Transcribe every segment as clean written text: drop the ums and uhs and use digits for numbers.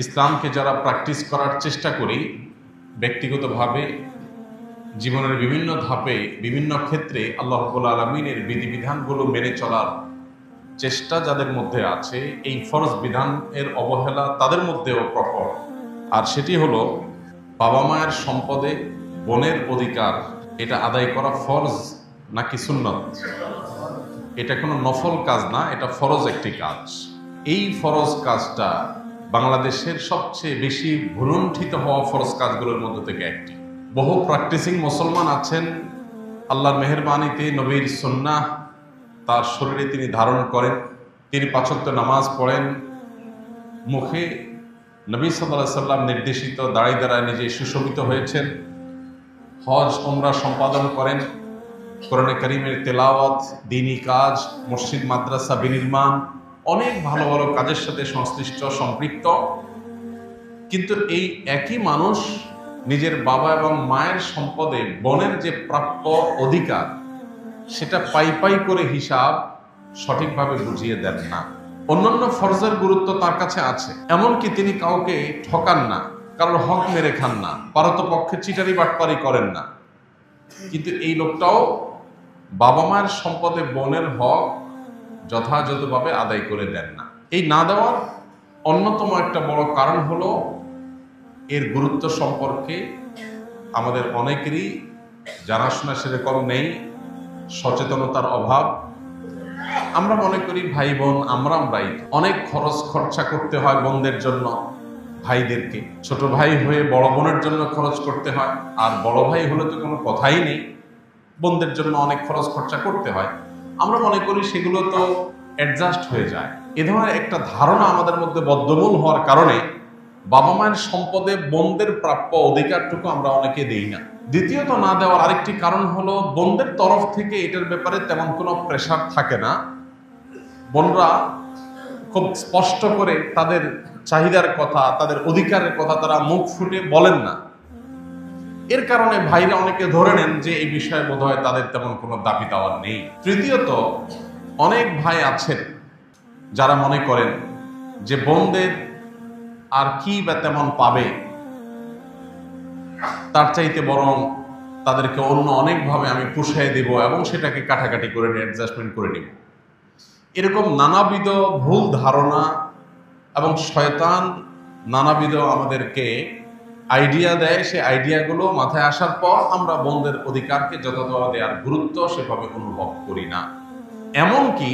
ইসলামকে যারা প্র্যাকটিস করার চেষ্টা করি ব্যক্তিগতভাবে জীবনের বিভিন্ন ধাপে বিভিন্ন ক্ষেত্রে আল্লাহ রাব্বুল আলামিনের বিধিবিধানগুলো মেনে চলার চেষ্টা যাদের মধ্যে আছে, এই ফরজ বিধানের অবহেলা তাদের মধ্যেও প্রকট। আর সেটি হলো বাবা মায়ের সম্পদে বোনের অধিকার এটা আদায় করা ফরজ নাকি সুন্নত। এটা কোনো নফল কাজ না, এটা ফরজ একটি কাজ। এই ফরজ কাজটা বাংলাদেশের সবচেয়ে বেশি ভুলুণ্ঠিত হওয়া ফরজ কাজগুলোর মধ্যে থেকে একটি। বহু প্র্যাকটিসিং মুসলমান আছেন, আল্লাহর মেহেরবানিতে নবীর সুন্নাহ তার শরীরে তিনি ধারণ করেন, তিনি ৫ ওয়াক্ত নামাজ পড়েন, মুখে নবী সাল্লাল্লাহু আলাইহি সাল্লাম নির্দেশিত দাঁড়ায় দাঁড়ায় নিজে সুশোভিত হয়েছেন, হজ ওমরা সম্পাদন করেন, কোরআনে কারীমের তেলাওয়াত, দ্বীনি কাজ, মসজিদ মাদ্রাসা বিনির্মাণ, অনেক ভালো ভালো কাজের সাথে সংশ্লিষ্ট সম্পৃক্ত। কিন্তু এই একই মানুষ নিজের বাবা এবং মায়ের সম্পদে বোনের যে প্রাপ্য অধিকার সেটা পাই করে হিসাব সঠিকভাবে বুঝিয়ে দেন না। অন্যান্য ফরজের গুরুত্ব তার কাছে আছে, এমনকি তিনি কাউকে ঠকান না, কারোর হক মেরে খান না, পারতপক্ষে চিটারি বাটপারি করেন না। কিন্তু এই লোকটাও বাবা মায়ের সম্পদে বোনের হক যথাযথভাবে আদায় করে দেন না। এই না দেওয়ার অন্যতম একটা বড় কারণ হলো এর গুরুত্ব সম্পর্কে আমাদের অনেকেরই জানাশোনা সেরকম নেই, সচেতনতার অভাব। আমরা মনে করি ভাই বোন আমরাই অনেক খরচ খরচা করতে হয় বোনদের জন্য, ভাইদেরকে ছোট ভাই হয়ে বড় বোনের জন্য খরচ করতে হয়, আর বড় ভাই হলে তো কোনো কথাই নেই, বোনদের জন্য অনেক খরচ খরচা করতে হয়। আমরা মনে করি সেগুলো তো অ্যাডজাস্ট হয়ে যায়। এ ধরনের একটা ধারণা আমাদের মধ্যে বদ্ধমূল হওয়ার কারণে বাবা মায়ের সম্পদে বোনদের প্রাপ্য অধিকারটুকু আমরা অনেকে দেই না। দ্বিতীয়ত না দেওয়ার আরেকটি কারণ হলো বোনদের তরফ থেকে এটার ব্যাপারে তেমন কোনো প্রেশার থাকে না। বোনরা খুব স্পষ্ট করে তাদের চাহিদার কথা, তাদের অধিকারের কথা তারা মুখ ফুটে বলেন না। এর কারণে ভাইরা অনেকে ধরে নেন যে এই বিষয়ে বোধহয় তাদের তেমন কোনো দাবি দাওয়া নেই। তৃতীয়ত, অনেক ভাই আছেন যারা মনে করেন যে বোনদের আর কি বা তেমন পাবে, তার চাইতে বরং তাদেরকে অন্য অনেকভাবে আমি পুষায় দেব এবং সেটাকে কাটাকাটি করে অ্যাডজাস্টমেন্ট করে নিব। এরকম নানাবিধ ভুল ধারণা এবং শয়তান নানাবিধ আমাদেরকে আইডিয়া দেয়। সেই আইডিয়াগুলো মাথায় আসার পর আমরা বোনদের অধিকারকে যথাযথ দেওয়ার গুরুত্ব সেভাবে অনুভব করি না। এমনকি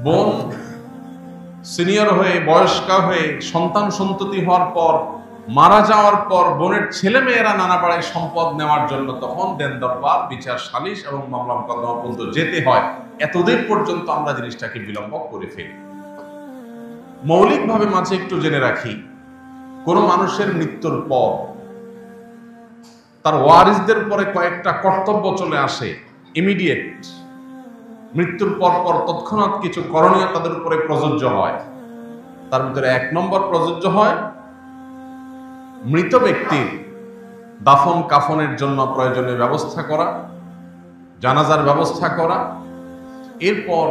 বোন সিনিয়র হয়ে বয়স্কা হয়ে সন্তান সন্ততি হওয়ার পর মারা যাওয়ার পর বোনের ছেলে মেয়েরা নানা পাড়ায় সম্পদ নেওয়ার জন্য তখন দেন দরবার, বিচার সালিশ এবং মামলা মোকদ্দমা পর্যন্ত যেতে হয়। এতদিন পর্যন্ত আমরা জিনিসটাকে বিলম্ব করে ফেলি। মৌলিকভাবে মাঝে একটু জেনে রাখি, কোন মানুষের মৃত্যুর পর তার ওয়ারিসদের উপরে কয়েকটা কর্তব্য চলে আসে ইমিডিয়েট। মৃত্যুর পর তৎক্ষণাৎ কিছু করণীয় তাদের উপরে প্রযোজ্য হয়। তার ভিতরে 1 নম্বর প্রযোজ্য হয় মৃত ব্যক্তির দাফন কাফনের জন্য প্রয়োজনীয় ব্যবস্থা করা, জানাজার ব্যবস্থা করা। এরপর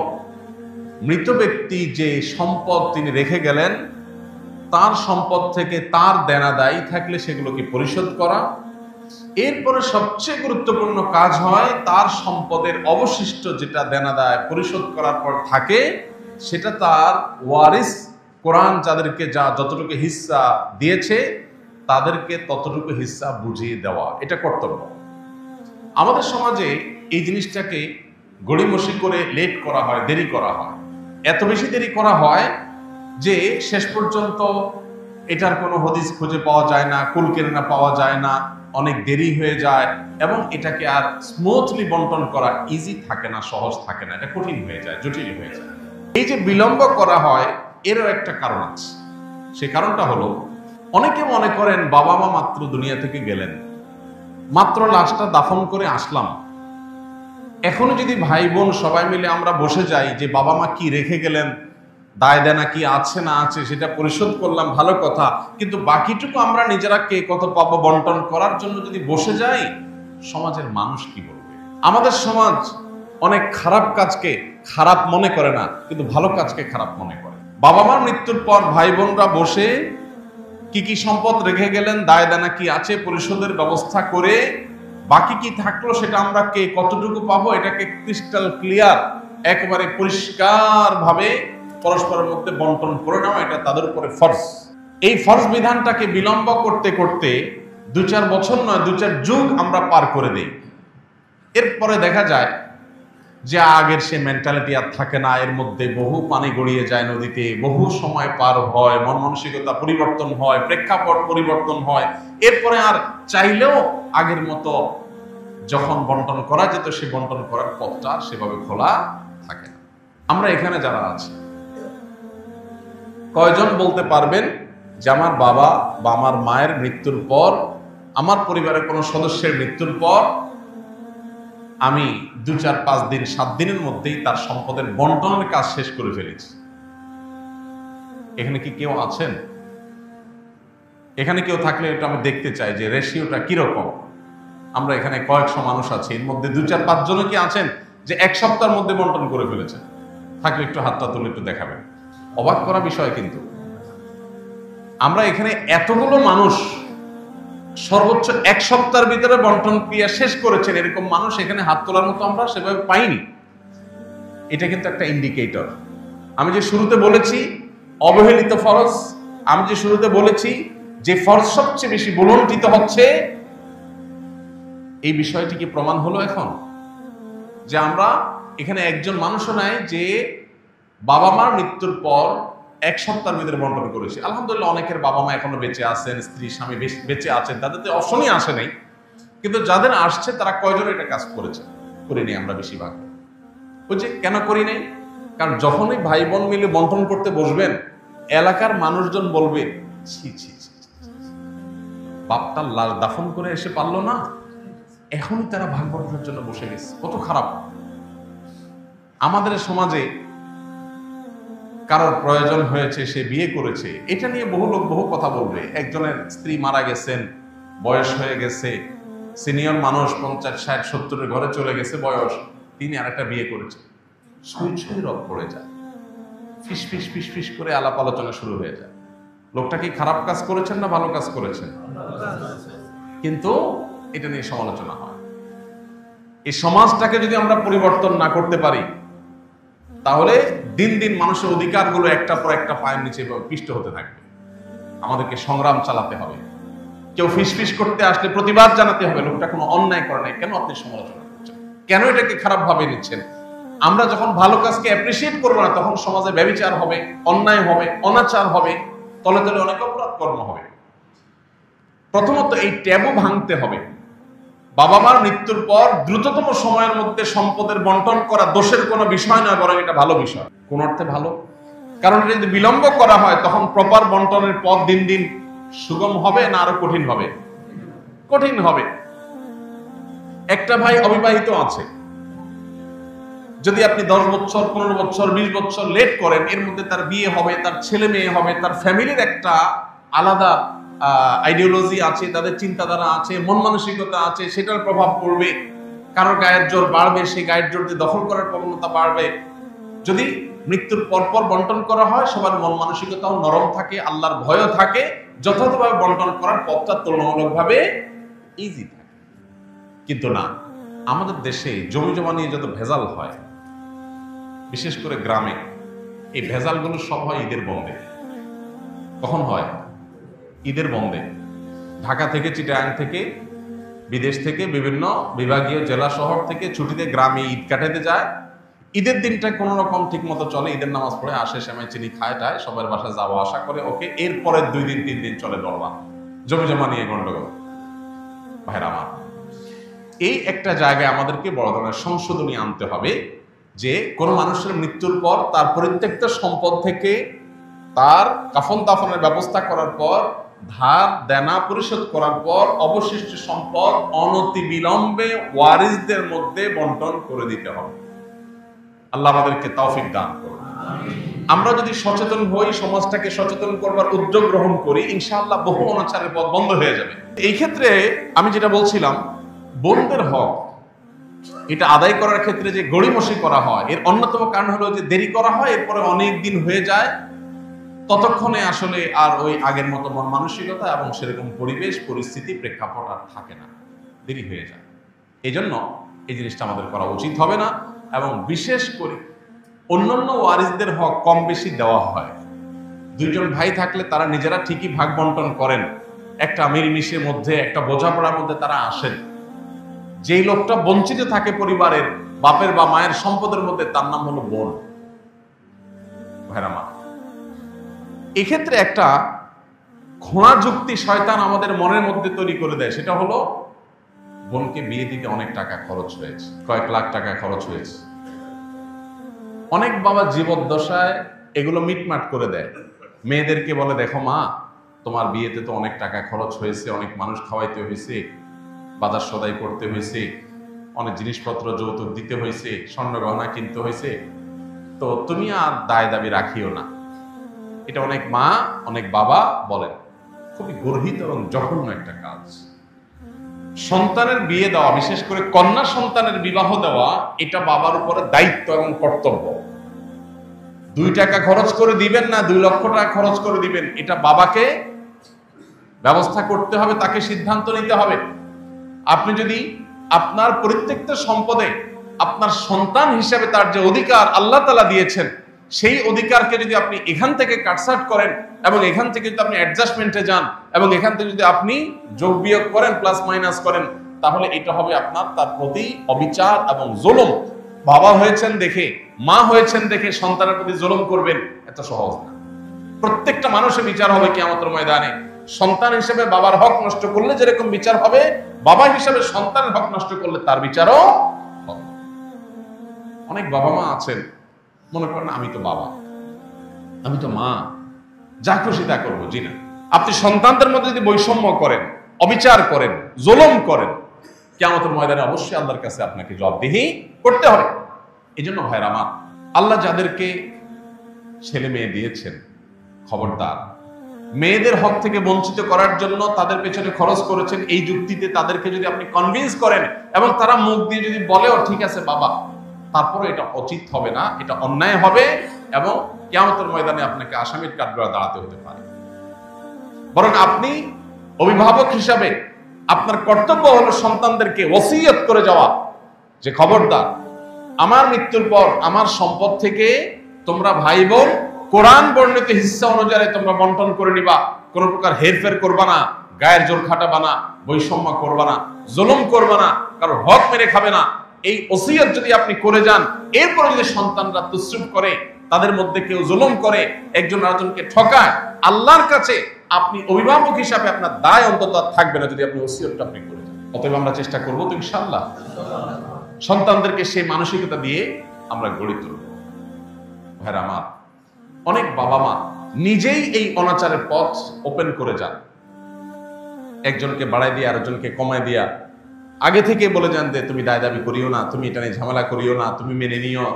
মৃত ব্যক্তি যে সম্পদ তিনি রেখে গেলেন তার সম্পদ থেকে তার দেনা দায়ী থাকলে সেগুলোকে পরিশোধ করা। এরপরে সবচেয়ে গুরুত্বপূর্ণ কাজ হয় তার সম্পদের অবশিষ্ট যেটা দেনা দায় পরিশোধ করার পর থাকে সেটা তার ওয়ারিস, কোরআন যাদেরকে যতটুকু হিস্সা দিয়েছে তাদেরকে ততটুকু হিস্সা বুঝিয়ে দেওয়া, এটা কর্তব্য। আমাদের সমাজে এই জিনিসটাকে গড়িমসি করে লেট করা হয়, দেরি করা হয়। এত বেশি দেরি করা হয় যে শেষ পর্যন্ত এটার কোনো হদিস খুঁজে পাওয়া যায় না, কুল কেনা পাওয়া যায় না, অনেক দেরি হয়ে যায় এবং এটাকে আর স্মুথলি বন্টন করা ইজি থাকে না, সহজ থাকে না, এটা কঠিন হয়ে যায়, জটিল হয়ে যায়। এই যে বিলম্ব করা হয় এরও একটা কারণ আছে। সেই কারণটা হলো অনেকে মনে করেন বাবা মা মাত্র দুনিয়া থেকে গেলেন, মাত্র লাশটা দাফন করে আসলাম, এখনো যদি ভাই বোন সবাই মিলে আমরা বসে যাই যে বাবা মা কি রেখে গেলেন, দায় দেনা কি আছে না আছে সেটা পরিশোধ করলাম, ভালো কথা, কিন্তু বাকিটুকু আমরা নিজেরা কে কত পাবো বন্টন করার জন্য যদি বসে যাই, সমাজের মানুষ কি বলবে? আমাদের সমাজ অনেক খারাপ কাজকে খারাপ মনে করে না, কিন্তু ভালো কাজকে খারাপ মনে করে। বাবা মার মৃত্যুর পর ভাই বোনরা বসে কি কি সম্পদ রেখে গেলেন, দায় দানা কি আছে পরিশোধের ব্যবস্থা করে বাকি কি থাকলো সেটা আমরা কে কতটুকু পাবো এটাকে ক্রিস্টাল ক্লিয়ার একেবারে পরিষ্কার ভাবে পরস্পরের মধ্যে বন্টন করে নেওয়া, এটা তাদের উপরে ফরজ। এই ফরজ বিধানটাকে বিলম্ব করতে করতে 2-4 বছর নয় 2-4 যুগ আমরা পার করে দেই। এরপরে দেখা যায় যে আগের সে মেন্টালিটি আর থাকে না, এর মধ্যে বহু পানি গড়িয়ে যায় নদীতে, বহু সময় পার হয়, মন মানসিকতা পরিবর্তন হয়, প্রেক্ষাপট পরিবর্তন হয়, এরপরে আর চাইলেও আগের মতো যখন বন্টন করা যেত সে বন্টন করার পথটা সেভাবে খোলা থাকে না। আমরা এখানে যারা আছি কয়জন বলতে পারবেন যে আমার বাবা বা আমার মায়ের মৃত্যুর পর, আমার পরিবারের কোনো সদস্যের মৃত্যুর পর আমি 2-4-5 দিন 7 দিনের মধ্যেই তার সম্পদের বন্টনের কাজ শেষ করে ফেলেছি? এখানে কি কেউ আছেন? এখানে কেউ থাকলে এটা আমি দেখতে চাই যে রেশিওটা কিরকম। আমরা এখানে কয়েকশো মানুষ আছি, এর মধ্যে 2-4-5 জন কি আছেন যে 1 সপ্তাহের মধ্যে বন্টন করে ফেলেছেন? থাকলে একটু হাতটা তুলে একটু দেখাবেন। অবাক করা বিষয় কিন্তু আমরা এখানে এতগুলো মানুষ সর্বোচ্চ 1 সপ্তাহের ভিতরে বন্টন ক্রিয়া শেষ করেছেন, এরকম মানুষ এখানে হাত তোলার মতো আমরা সেভাবে পাইনি। এটা কিন্তু একটা ইন্ডিকেটর। আমি যে শুরুতে বলেছি অবহেলিত ফরজ, আমি যে শুরুতে বলেছি যে ফরজ সবচেয়ে বেশি বলন্টিত হচ্ছে, এই বিষয়টি কি প্রমাণ হলো এখন যে আমরা এখানে একজন মানুষও নাই যে বাবা মার মৃত্যুর পর 1 সপ্তাহের ভিতরে বন্টন করেছে। আলহামদুলিল্লাহ অনেকের বাবা মা এখনো বেঁচে আছেন, স্ত্রী স্বামী বেঁচে আছেন, তাদের তো অপশনই আসে নাই, কিন্তু যাদের আসছে তারা কয়জন এটা কাজ করেছে? করিনি আমরা বেশিরভাগ। ওই যে কেন করি নাই? কারণ যখনই ভাই বোন মিলে বন্টন করতে বসবেন এলাকার মানুষজন বলবে ছি ছি ছি, বাপটার লাশ দাফন করে এসে পারলো না, এখনই তারা ভাগ বন্টনের জন্য বসে গেছে, কত খারাপ। আমাদের সমাজে কারোর প্রয়োজন হয়েছে, সে বিয়ে করেছে, এটা নিয়ে বহু লোক বহু কথা বলবে। একজনের স্ত্রী মারা গেছেন, বয়স হয়ে গেছে, সিনিয়র মানুষ 50-60-70-এর ঘরে চলে গেছে বয়স, তিনি আরেকটা বিয়ে করেছে, ছুঁই ছুঁই রব পড়ে যায়, ফিস ফিস ফিস ফিস করে আলাপ আলোচনা শুরু হয়ে যায়। লোকটা কি খারাপ কাজ করেছেন না ভালো কাজ করেছেন? কিন্তু এটা নিয়ে সমালোচনা হয়। এই সমাজটাকে যদি আমরা পরিবর্তন না করতে পারি তাহলে দিন দিন মানুষের অধিকারগুলো একটা পর একটা পায়ের নিচে পিষ্ট হতে থাকবে। আমাদেরকে সংগ্রাম চালাতে হবে। কেউ ফিসফিস করতে আসলে প্রতিবাদ জানাতে হবে, লোকটা কোনো অন্যায় করে নাই, কেন আপনি সমালোচনা করছেন, কেন এটাকে খারাপ ভাবে নিচ্ছেন? আমরা যখন ভালো কাজকে অ্যাপ্রিসিয়েট করবো না তখন সমাজে ব্যভিচার হবে, অন্যায় হবে, অনাচার হবে, তলে তলে অনেক অপরাধ কর্ম হবে। প্রথমত এই ট্যাবু ভাঙতে হবে। বাবা মার মৃত্যুর পর দ্রুততম সময়ের মধ্যে সম্পদের বন্টন করা দোষের কোনো বিষয় নয়, বরং এটা ভালো বিষয়। কোন অর্থে ভালো, কারণ এটা যদি বিলম্ব করা হয় তখন প্রপার বন্টনের পথ দিন দিন সুগম হবে না আরো কঠিন হবে? কঠিন হবে। একটা ভাই অবিবাহিত আছে, যদি আপনি 10 বছর 15 বছর 20 বছর লেট করেন, এর মধ্যে তার বিয়ে হবে, তার ছেলে মেয়ে হবে, তার ফ্যামিলির একটা আলাদা আইডিওলজি আছে, তাদের চিন্তাধারা আছে, মন মানসিকতা আছে, সেটার প্রভাব পড়বে। কারোর গায়ের জোর বাড়বে, সেই গায়ের জোর দিয়ে দখল করার প্রবণতা বাড়বে। যদি মৃত্যুর পরপর বন্টন করা হয় সবার মন মানসিকতাও নরম থাকে, আল্লাহর ভয়ও থাকে, যথাযথভাবে বন্টন করার পথটা তুলনামূলকভাবে ইজি থাকে। কিন্তু না, আমাদের দেশে জমি জমা নিয়ে যত ভেজাল হয়, বিশেষ করে গ্রামে, এই ভেজালগুলো সব হয় ঈদের বন্ধে। কখন হয়? ঈদের বন্ধে। ঢাকা থেকে, চিটাগাং থেকে, বিদেশ থেকে, বিভিন্ন বিভাগীয় জেলা শহর থেকে ছুটিতে গ্রামে ঈদ কাটাতে যায়। ঈদের দিনটা কোনো রকম ঠিক মতো চলে, ঈদের নামাজ পড়ে আসে, সেমাই চিনি খায় টায়, সবার বাসায় যাওয়া আসা করে, ওকে। এরপরে 2 দিন 3 দিন চলে দরবার, জমি জমা নিয়ে গন্ডগোল। ভাইরা আমার, এই একটা জায়গায় আমাদেরকে বড় ধরনের সংশোধনী আনতে হবে যে কোনো মানুষের মৃত্যুর পর তার পরিত্যক্ত সম্পদ থেকে তার কাফন দাফনের ব্যবস্থা করার পর, ধার দেনা পরিশোধ করার পর অবশিষ্ট সম্পদ অনতিবিলম্বে ওয়ারিসদের মধ্যে বন্টন করে দিতে হবে। আল্লাহ আমাদেরকে তৌফিক দান করুন। আমরা যদি সচেতন হই, সমাজটাকে সচেতন করবার উদ্যোগ গ্রহণ করি, ইনশাআল্লাহ বহু অনাচারের পথ বন্ধ হয়ে যাবে। এই ক্ষেত্রে আমি যেটা বলছিলাম, বোনদের হক এটা আদায় করার ক্ষেত্রে যে গড়িমসি করা হয়, এর অন্যতম কারণ হলো যে দেরি করা হয়, এরপরে অনেক দিন হয়ে যায়, ততক্ষণে আসলে আর ওই আগের মতো মন মানসিকতা এবং সেরকম পরিবেশ পরিস্থিতি প্রেক্ষাপট আর থাকে না, দেরি হয়ে যায়। এই জন্য এই জিনিসটা আমাদের করা উচিত হবে না। এবং বিশেষ করে অন্যান্য ওয়ারিসদের হক কম বেশি দেওয়া হয়। দুইজন ভাই থাকলে তারা নিজেরা ঠিকই ভাগ বন্টন করেন, একটা মিলমিশের মধ্যে, একটা বোঝাপড়ার মধ্যে তারা আসেন। যেই লোকটা বঞ্চিত থাকে পরিবারের বাপের বা মায়ের সম্পদের মধ্যে, তার নাম হলো বোন। ভাইরা মা, এক্ষেত্রে একটা ঘোড়া যুক্তি শয়তান আমাদের মনের মধ্যে তৈরি করে দেয়। সেটা হলো, বোনকে বিয়ে দিতে অনেক টাকা খরচ হয়েছে, কয়েক লাখ টাকা খরচ হয়েছে। অনেক বাবা জীবদ্দশায় এগুলো মিটমাট করে দেয়। মেয়েদেরকে বলে, দেখো মা, তোমার বিয়েতে তো অনেক টাকা খরচ হয়েছে, অনেক মানুষ খাওয়াইতে হয়েছে, বাজার সদাই করতে হয়েছে, অনেক জিনিসপত্র যৌতুক দিতে হয়েছে, স্বর্ণ গহনা কিনতে হয়েছে, তো তুমি আর দায় দাবি রাখিও না। এটা অনেক মা, অনেক বাবা বলেন। খুবই গর্হিত এবং জঘন্য একটা কাজ। সন্তানের বিয়ে দেওয়া, বিশেষ করে কন্যা সন্তানের বিবাহ দেওয়া, এটা বাবার উপরে দায়িত্ব এবং কর্তব্য। 2 টাকা খরচ করে দিবেন না 2 লক্ষ টাকা খরচ করে দিবেন, এটা বাবাকে ব্যবস্থা করতে হবে, তাকে সিদ্ধান্ত নিতে হবে। আপনি যদি আপনার প্রত্যেকটা সম্পদে আপনার সন্তান হিসেবে তার যে অধিকার আল্লাহ তাআলা দিয়েছেন, সেই অধিকারকে যদি আপনি এখান থেকে কাটছাট করেন এবং এখান থেকে যদি আপনি অ্যাডজাস্টমেন্টে যান এবং এখান থেকে যদি আপনি যোগ বিয়োগ করেন, প্লাস মাইনাস করেন, তাহলে এটা হবে আপনার তার প্রতি অবিচার এবং জুলুম। বাবা হয়েছেন দেখে, মা হয়েছেন দেখে সন্তানের প্রতি জুলুম করবেন, এত সহজ না। প্রত্যেকটা মানুষের বিচার হবে কিয়ামতের ময়দানে। সন্তান হিসেবে বাবার হক নষ্ট করলে যেরকম বিচার হবে, বাবা হিসেবে সন্তানের হক নষ্ট করলে তার বিচারও হবে। অনেক বাবা মা আছেন, মনে করেন আমি তো বাবা, আমি তো মা, যা খুশি তা করবো। জি না, আপনি সন্তানদের মধ্যে যদি বৈষম্য করেন, অবিচার করেন, জুলুম করেন, কিয়ামতের ময়দানে অবশ্যই আল্লাহর কাছে আপনাকে জবাবদিহি করতে হবে। এই জন্য ভাইরা আমার, আল্লাহ যাদেরকে ছেলে মেয়ে দিয়েছেন, খবরদার, মেয়েদের হক থেকে বঞ্চিত করার জন্য তাদের পেছনে খরচ করেছেন এই যুক্তিতে তাদেরকে যদি আপনি কনভিন্স করেন এবং তারা মুখ দিয়ে যদি বলেও ঠিক আছে বাবা, তারপরে এটা উচিত হবে না, এটা অন্যায় হবে এবং কিয়ামতের ময়দানে আপনাকে আসামির কাঠগড়ায় দাঁড়াতে হতে পারে। বরং আপনি অভিভাবক হিসাবে আপনার কর্তব্য হলো সন্তানদেরকে ওসিয়ত করে যাওয়া যে খবরদার, আমার মৃত্যুর পর আমার সম্পদ থেকে তোমরা ভাই বোন কোরআন বর্ণিত হিস্সা অনুযায়ী তোমরা বন্টন করে নিবা, কোন প্রকার হেরফের করবা না, গায়ের জোর খাটাবা না, বৈষম্য করবা না, জুলুম করবা না, কারণ হক মেরে খাবে না। এই ওসিয়ত যদি আপনি করে যান, এরপরে যদি সন্তানরা তুসরুফ করে, তাদের মধ্যে কেউ জুলুম করে, একজন আরেকজনকে ঠকায়, আল্লাহর কাছে আপনি অভিভাবক হিসাবে আপনার দায় অন্তত থাকবে না যদি আপনি ওসিয়তটা আপনি করে যান। অতএব আমরা চেষ্টা করবো তো ইনশাআল্লাহ সন্তানদেরকে সেই মানসিকতা দিয়ে আমরা গড়ে তুলব। ভাইরা আমার, অনেক বাবা মা নিজেই এই অনাচারের পথ ওপেন করে যান। একজনকে বাড়াই দিয়ে আরেকজনকে কমায় দিয়া আগে থেকে বলে যান যে তুমি দায় দাবি করিও না, তুমি এটা নিয়ে ঝামেলা করিও না, তুমি মেনে নিও।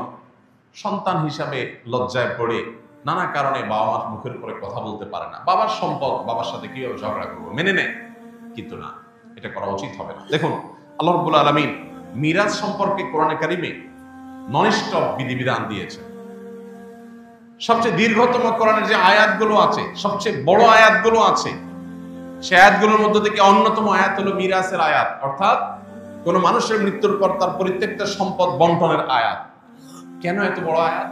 সন্তান হিসাবে লজ্জায় পড়ে নানা কারণে বাবা মার মুখের উপরে কথা বলতে পারে না। বাবার সম্পদ, বাবার সাথে কিভাবে ঝগড়া করবো, মেনে নেয়, কিন্তু না, এটা করা উচিত হবে না। দেখুন, আল্লাহ রাব্বুল আলামিন মিরাজ সম্পর্কে কোরআনে কারিমে নন-স্টপ বিধিবিধান দিয়েছে। সবচেয়ে দীর্ঘতম কোরআনের যে আয়াতগুলো আছে, সবচেয়ে বড় আয়াতগুলো আছে, সে আয়াতগুলোর মধ্যে থেকে অন্যতম আয়াত হলো মিরাসের আয়াত, অর্থাৎ কোন মানুষের মৃত্যুর পর তার প্রত্যেকটা সম্পদ বন্টনের আয়াত। কেন এত বড় আয়াত?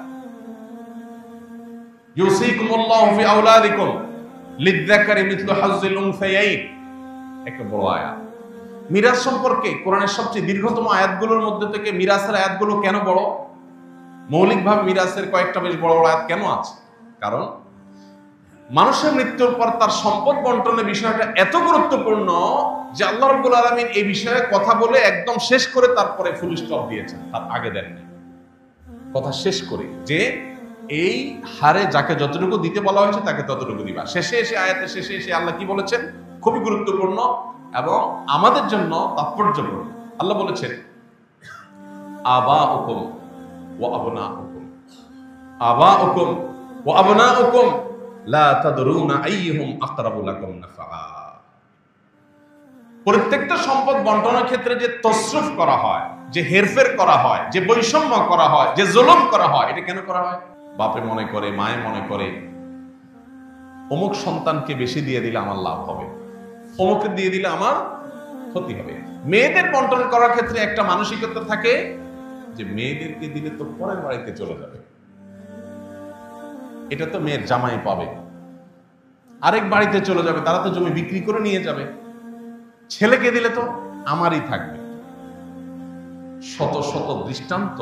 ইউসিকুমুল্লাহু ফি আওলাদিকুম লিযযাকারি মিথলু হাজ্জিল উনসায়াইন, একটা বড় আয়াত। মিরাস সম্পর্কে কোরআনের সবচেয়ে দীর্ঘতম আয়াতগুলোর মধ্যে থেকে মিরাসের আয়াতগুলো কেন বড়? মৌলিকভাবে মিরাসের কয়েকটা বেশ বড় বড় আয়াত কেন আছে? কারণ মানুষের মৃত্যুর পর তার সম্পদ বন্টনের বিষয়টা এত গুরুত্বপূর্ণ যে আল্লাহ রাব্বুল আলামিন এই বিষয়ে কথা বলে একদম শেষ করে তারপরে ফুল স্টপ দিয়েছেন, তার আগে দেননি। কথা শেষ করে যে এই হারে যাকে যতটুকু দিতে বলা হয়েছে তাকে ততটুকু দিবা। শেষে এসে, আয়াতের শেষে এসে আল্লাহ কি বলেছেন? খুবই গুরুত্বপূর্ণ এবং আমাদের জন্য তাৎপর্যপূর্ণ। আল্লাহ বলেছেন, আবাউকুম ওয়া আবনাউকুম, আবাউকুম ওয়া আবনাউকুম লা তাদরুনা আইয়ুহুম আকরাবু লাকুম নাফআ। প্রত্যেকটা সম্পদ বন্টনের ক্ষেত্রে যে তসরুফ করা হয়, যে হেরফের করা হয়, যে বৈষম্য করা হয়, যে জুলুম করা হয়, এটা কেন করা হয়? বাপে মনে করে, মায়ে মনে করে অমুক সন্তানকে বেশি দিয়ে দিলে আমার লাভ হবে, অমুকে দিয়ে দিলে আমার ক্ষতি হবে। মেয়েদের বন্টন করার ক্ষেত্রে একটা মানসিকতা থাকে যে মেয়েদেরকে দিলে তো পরের বাড়িতে চলে যাবে, এটা তো মেয়ের জামাই পাবে, আরেক বাড়িতে চলে যাবে, তারা তো জমি বিক্রি করে নিয়ে যাবে, ছেলেকে দিলে তো আমারই থাকবে। শত শত দৃষ্টান্ত,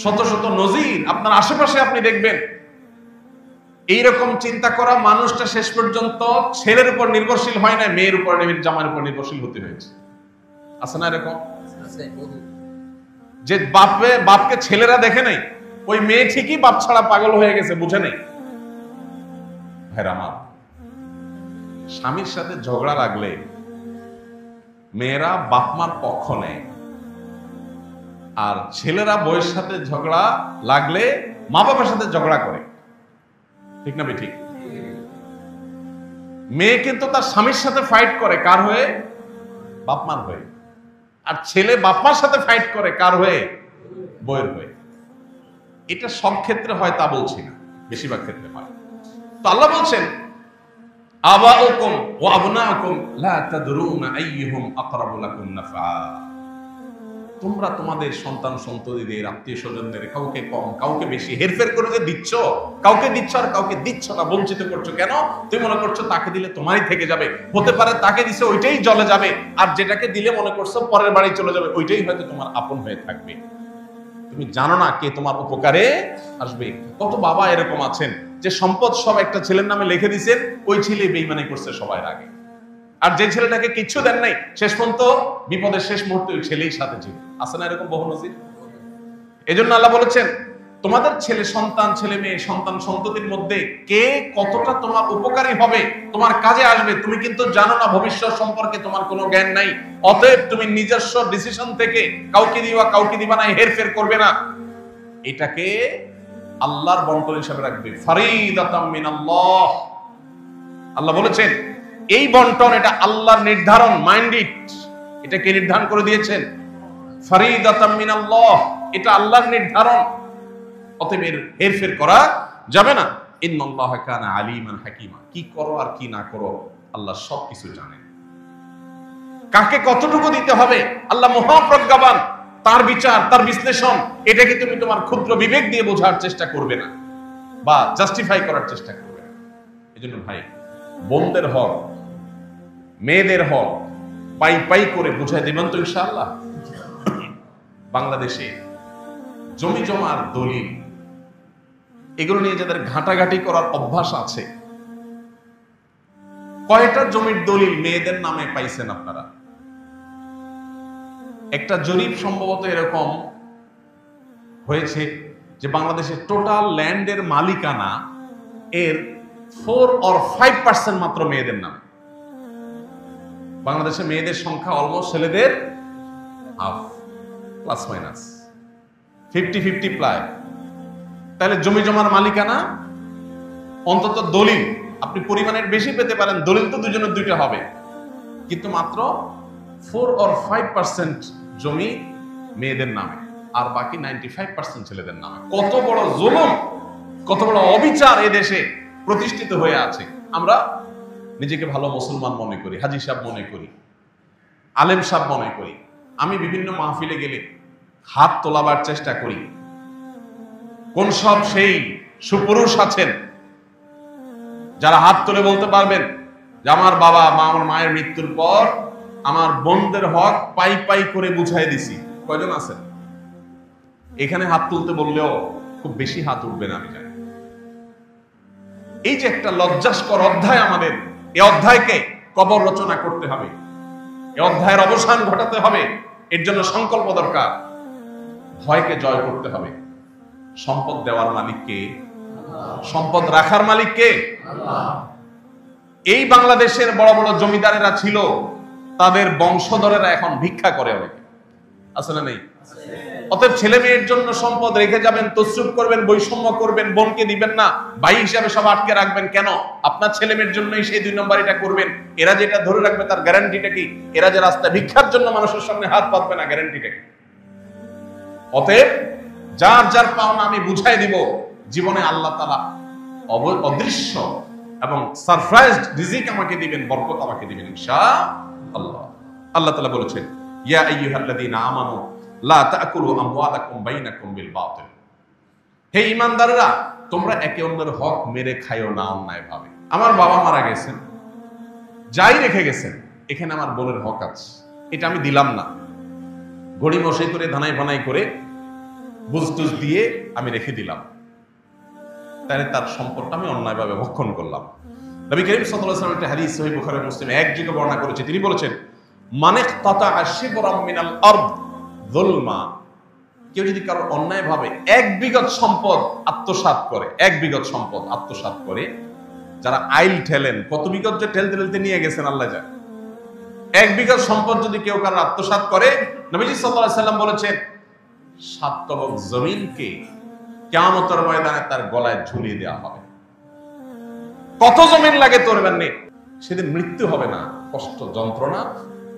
শত শত নজির আপনার আশেপাশে আপনি দেখবেন। এইরকম চিন্তা করা মানুষটা শেষ পর্যন্ত ছেলের উপর নির্ভরশীল হয় না, মেয়ের উপর, জামাইয়ের উপর নির্ভরশীল হতে হয়েছে। আছে না এরকম? যে বাপকে ছেলেরা দেখে নাই, ওই মেয়ে ঠিকই বাপ ছাড়া পাগল হয়ে গেছে, বুঝে নেই। ভাইরা আমার, স্বামীর সাথে ঝগড়া লাগলে মেয়েরা বাপ মার পক্ষ নেয়, আর ছেলেরা বউয়ের সাথে ঝগড়া লাগলে মা বাবার সাথে ঝগড়া করে। ঠিক না বেঠিক? মেয়ে কিন্তু তার স্বামীর সাথে ফাইট করে কার হয়ে? বাপ মার হয়ে। আর ছেলে বাপ মার সাথে ফাইট করে কার হয়ে? বউয়ের হয়ে। এটা সব ক্ষেত্রে হয় তা বলছি না, বেশিরভাগ ক্ষেত্রে হয়। তো আল্লাহ বলছেন, আবাউকুম ওয়া আবনাউকুম লা তাদরুনা আইয়ুহুম আকরাবু লাকুম নাফআ। তোমরা তোমাদের সন্তান সন্ততিদের, আত্মীয় স্বজনদের কাউকে কম কাউকে বেশি হেরফের করে যে দিচ্ছ, কাউকে দিচ্ছ আর কাউকে দিচ্ছ না, বঞ্চিত করছো কেন? তুমি মনে করছো তাকে দিলে তোমারই থেকে যাবে, হতে পারে তাকে দিছে ওইটাই জলে যাবে, আর যেটাকে দিলে মনে করছো পরের বাড়ি চলে যাবে, ওইটাই হয়তো তোমার আপন হয়ে থাকবে। তুমি জানো না কে তোমার উপকারে আসবে। কত বাবা এরকম আছেন যে সম্পদ সব একটা ছেলের নামে লিখে দিয়েছেন, ওই ছেলে বেঈমানি করছে সবার আগে, আর যে ছেলেটাকে কিচ্ছু দেন নাই শেষ পর্যন্ত বিপদের শেষ মুহূর্তে ওই ছেলেই সাথে ছিল। আছে না এরকম বহু নজির? এজন্য আল্লাহ বলেছেন, তোমাদের ছেলে সন্তান, ছেলে মেয়ে, সন্তান সন্ততির মধ্যে কে কতটা তোমার উপকারী হবে, তোমার কাজে আসবে, তুমি কিন্তু জানো না, ভবিষ্যৎ সম্পর্কে তোমার কোনো জ্ঞান নাই। অতএব তুমি নিজস্ব ডিসিশন থেকে কাউকে দিবা না, হেরফের করবে না, এটাকে আল্লাহর বন্টন হিসাবে রাখবে। ফারিদাতাম মিনাল্লাহ। আল্লাহ বলেছেন এই বন্টন, এটা আল্লাহর নির্ধারণ, মাইন্ডেড। এটা কে নির্ধারণ করে দিয়েছেন? ফারিদাতাম মিনাল্লাহ, এটা আল্লাহর নির্ধারণ। অতএব এর হেরফের করা যাবে না। ইন্নাল্লাহা কানা আলিমান হাকিমা। কি করো আর কি না করো আল্লাহ সবকিছু জানেন। কাকে কতটুকু দিতে হবে আল্লাহ মহাপ্রজ্ঞাবান, তার বিচার, তার বিশ্লেষণ, এটাকে তুমি তোমার ক্ষুদ্র বিবেক দিয়ে বোঝার চেষ্টা করবে না বা জাস্টিফাই করার চেষ্টা করবে না। এজন্য ভাই, বোনদের হক, মেয়েদের হক পাই পাই করে বুঝাই দেবেন তো ইনশাআল্লাহ। বাংলাদেশে জমি জমার দলিল, এগুলো নিয়ে যাদের ঘাটাঘাটি করার অভ্যাস আছে, কয়টা জমির দলিল মেয়েদের নামে পাইছেন আপনারা? একটা জরিপ সম্ভবত এরকম হয়েছে যে বাংলাদেশের টোটাল ল্যান্ডের মালিকানা এর 4 or 5% মাত্র মেয়েদের নামে। বাংলাদেশে মেয়েদের সংখ্যা অলমোস্ট ছেলেদের হাফ, প্লাস মাইনাস 50-50 প্রায়। তাহলে জমি জমার মালিকানা, অন্তত দলিল আপনি পরিমাণের বেশি পেতে পারেন, দলিল তো দুজনের দুইটা হবে, কিন্তু মাত্র 4 or 5% জমি মেয়েদের নামে, আর বাকি 95% ছেলেদের নামে। কত বড় জুলুম, কত বড় অবিচার এ দেশে প্রতিষ্ঠিত হয়ে আছে। আমরা নিজেকে ভালো মুসলমান মনে করি, হাজী সাহেব মনে করি, আলেম সাহেব মনে করি। আমি বিভিন্ন মাহফিলে গেলে হাত তোলাবার চেষ্টা করি। কোন সব সেই সুপুরুষ আছেন যারা হাত তুলে বলতে পারবেন যে আমার বাবা মা, আমার মায়ের মৃত্যুর পর আমার বোনদের হক পাই পাই করে বুঝাই দিছি? কয়জন আছেন? এখানে হাত তুলতে বললেও খুব বেশি হাত উঠবে না, আমি জানি। এই যে একটা লজ্জাস্কর অধ্যায় আমাদের, এই অধ্যায়কে কবর রচনা করতে হবে, এই অধ্যায়ের অবসান ঘটাতে হবে। এর জন্য সংকল্প দরকার, ভয়কে জয় করতে হবে। সম্পদ দেওয়ার মালিক কে? সম্পদ রাখার মালিক কে? এই বাংলাদেশের বড় বড় জমিদারেরা ছিল, তাদের বংশধরেরা এখন ভিক্ষা করে অনেকে, আছে না নেই? অতএব ছেলে মেয়ের জন্য সম্পদ রেখে যাবেন, তসরুফ করবেন, বৈষম্য করবেন, বোনকে দিবেন না, ভাই হিসাবে সব আটকে রাখবেন কেন? আপনার ছেলে মেয়ের জন্যই সেই 2 নম্বর এটা করবেন। এরা যেটা ধরে রাখবে তার গ্যারান্টিটা কি? এরা যে রাস্তা ভিক্ষার জন্য মানুষের সামনে হাত পাতবে না, গ্যারান্টিটা কি? অতএব যার যার পাওনা আমি বুঝাই দিব। জীবনে আল্লাহ তাআলা অদৃশ্য এবং সারপ্রাইজড রিজিক আমাকে দিবেন, বরকত আমাকে দিবেন ইনশাআল্লাহ। আল্লাহ তাআলা বলেছেন, ইয়া আইয়ুহাল্লাযীনা আমানু লা তাকুলু আমওয়ালাকুম বাইনাকুম বিল বাতিল। হে ঈমানদাররা, তোমরা একে অন্যের হক মেরে খাইও না অন্যায়ভাবে। আমার বাবা মারা গেছেন, যাই রেখে গেছেন, এখানে আমার বোনের হক আছে, এটা আমি দিলাম না। গড়ি মশাই করে ধানাই ভানাই করে বুঝটুজ দিয়ে আমি রেখে দিলাম, তাহলে তার সম্পদটা আমি অন্যায়ভাবে ভক্ষণ করলাম। নবী করিম সাল্লাল্লাহু আলাইহি ওয়াসাল্লাম একটা হাদিস সহিহ বুখারী মুসলিম এক জায়গায় বর্ণনা করেছে, তিনি বলেছেন, মানিক তাতা শিবরাম মিনাল আরদ যুলমা, কেউ যদি কারো অন্যায়ভাবে 1 বিঘত সম্পদ আত্মসাৎ করে, 1 বিঘত সম্পদ আত্মসাৎ করে, যারা আইল ঠেলেন, কত বিঘত যে ঠেলতে ঠেলতে নিয়ে গেছেন আল্লাহ জানে, 1 বিঘত সম্পদ যদি কেউ কারো আত্মসাৎ করে, নবীজি সাল্লাল্লাহু আলাইহি ওয়াসাল্লাম বলেছেন 7 তবক জমিনকে কিয়ামতের ময়দানে তার গলায় ঝুলিয়ে দেওয়া হবে। কত জমিন লাগে তোর নেই, সেদিন মৃত্যু হবে না, কষ্ট যন্ত্রণা